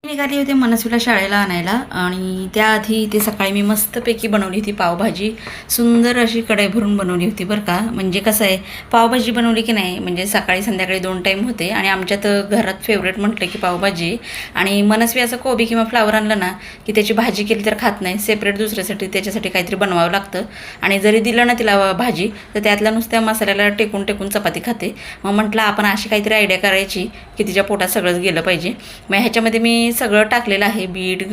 निघाली होते मनस्वीला शाळेला आणायला आणि त्याआधी ते सकाळी मी मस्तपैकी बनवली होती पावभाजी. सुंदर अशी कढई भरून बनवली होती बरं का. म्हणजे कसं आहे, पावभाजी बनवली की नाही म्हणजे सकाळी संध्याकाळी 2 टाईम होते. आणि आमच्यात घरात फेवरेट म्हटलं की पावभाजी. आणि मनस्वी असं कोबी किंवा फ्लावर आणलं ना की त्याची भाजी केली तर खात नाही, सेपरेट दुसऱ्यासाठी त्याच्यासाठी काहीतरी बनवावं लागतं. आणि जरी दिलं ना तिला भाजी तर त्यातल्या नुसत्या मसाल्याला टेकून टेकून चपाती खाते. मग म्हटलं आपण अशी काहीतरी आयडिया करायची की तिच्या पोटात सगळंच गेलं पाहिजे. मग ह्याच्यामध्ये मी सगळं टाकलेलं आहे, बीट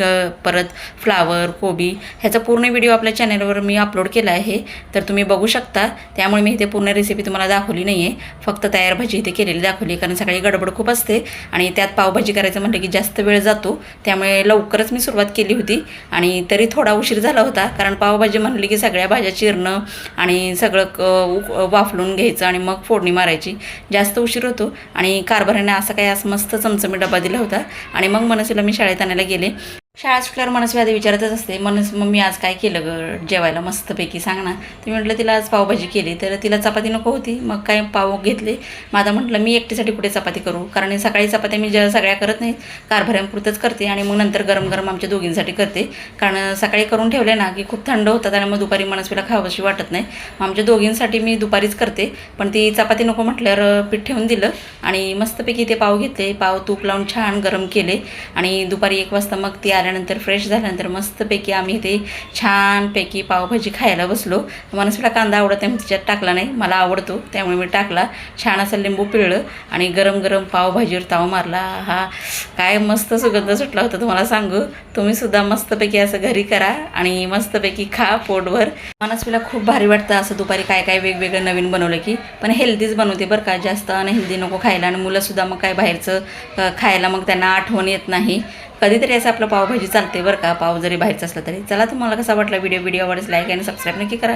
परत फ्लावर, कोबी. ह्याचा पूर्ण व्हिडिओ आपल्या चॅनलवर मी अपलोड केला आहे, तर तुम्ही बघू शकता. त्यामुळे मी इथे पूर्ण रेसिपी तुम्हाला दाखवली नाही आहे, फक्त तयार भाजी इथे केलेली दाखवली. कारण सकाळी गडबड खूप असते आणि त्यात पावभाजी करायचं म्हटलं की जास्त वेळ जातो. त्यामुळे लवकरच मी सुरुवात केली होती आणि तरी थोडा उशीर झाला होता. कारण पावभाजी म्हणली की सगळ्या भाज्या चिरणं आणि सगळं वाफलून घ्यायचं आणि मग फोडणी मारायची, जास्त उशीर होतो. आणि कारभाराने असा काही असं मस्त चमचमी डबा दिला होता. आणि मग मनस्वीला मी शाळेत आणायला गेले. शाळा सुटल्यावर मनस्वी आधी विचारतच असते, मम्मी आज काय केलं ग जेवायला मस्तपैकी, सांग ना. ते म्हटलं तिला आज पावभाजी केली, तर तिला चपाती नको होती. मग काय पाव घेतले. मग आता म्हटलं मी एकटीसाठी कुठे चपाती करू, कारण सकाळी चपात्या मी सगळ्या करत नाही, कारभाऱ्यांपुरतंच करते आणि मग नंतर गरम गरम आमच्या दोघींसाठी करते. कारण सकाळी करून ठेवले ना की खूप थंड होतात आणि मग दुपारी मनस्वीला खावंशी वाटत नाही. मग आमच्या दोघींसाठी मी दुपारीच करते. पण ती चपाती नको म्हटल्यावर पीठ ठेवून दिलं आणि मस्तपैकी ते पाव घेतले. पाव तूप लावून छान गरम केले आणि दुपारी 1 वाजता मग ती आल्यानंतर फ्रेश झाल्यानंतर मस्तपैकी आम्ही ते छानपैकी पावभाजी खायला बसलो. मनस्वीला कांदा आवडत नाही, तिच्यात टाकला नाही, मला आवडतो त्यामुळे मी टाकला. छान असं लिंबू पिळलं आणि गरम गरम पावभाजीवर ताव मारला. हा काय मस्त सुगंध सुटला होता तुम्हाला सांगू. तुम्हीसुद्धा मस्तपैकी असं घरी करा आणि मस्तपैकी खा पोटभर. मनस्वीला खूप भारी वाटतं असं दुपारी काय काय वेगवेगळं नवीन बनवलं की. पण हेल्दीच बनवते बरं का, जास्त अनहेल्दी नको खायला. आणि मुलंसुद्धा मग काय बाहेरचं खायला मग त्यांना आठवण येत नाही. कधीतरी असं आपलं पावभाजी चालते बरं का, पाव जरी बाहेरचं असलं तरी. चला, तुम्हाला कसा वाटला व्हिडिओ आवडल्यास लाईक आणि सबस्क्राईब नक्की करा.